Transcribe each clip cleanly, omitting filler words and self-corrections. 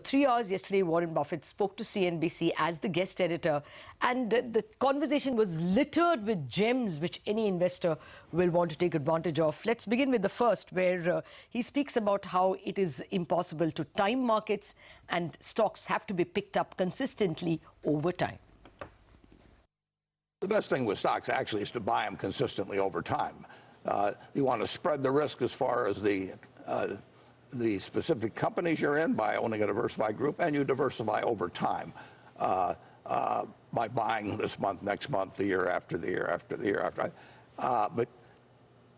3 hours yesterday, Warren Buffett spoke to CNBC as the guest editor, and the conversation was littered with gems which any investor will want to take advantage of. Let's begin with the first, where he speaks about how it is impossible to time markets and stocks have to be picked up consistently over time. The best thing with stocks actually is to buy them consistently over time. You want to spread the risk as far as the specific companies you're in by owning a diversified group, and you diversify over time by buying this month, next month, the year after, the year after, the year after. But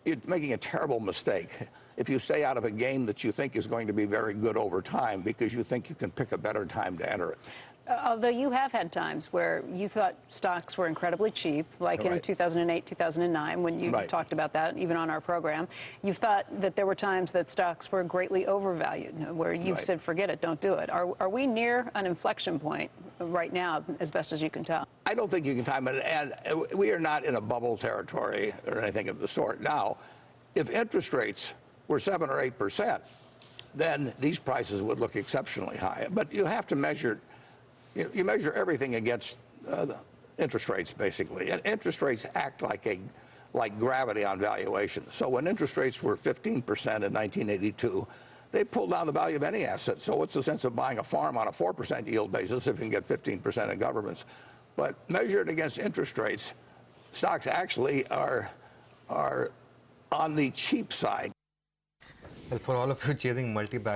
you're making a terrible mistake if you stay out of a game that you think is going to be very good over time because you think you can pick a better time to enter it. Although you have had times where you thought stocks were incredibly cheap, like in 2008, 2009, when you talked about that, even on our program. You've thought that there were times that stocks were greatly overvalued, where you've said, forget it, don't do it. Are we near an inflection point right now, as best as you can tell? I don't think you can time it, and we are not in a bubble territory or anything of the sort. Now, if interest rates were 7 or 8%, then these prices would look exceptionally high. But you have to measure. You measure everything against interest rates, basically. And interest rates act like gravity on valuation. So when interest rates were 15% in 1982, they pulled down the value of any asset. So what's the sense of buying a farm on a 4% yield basis if you can get 15% in governments? But measured against interest rates, stocks actually are on the cheap side. Well, for all of you chasing multi-bag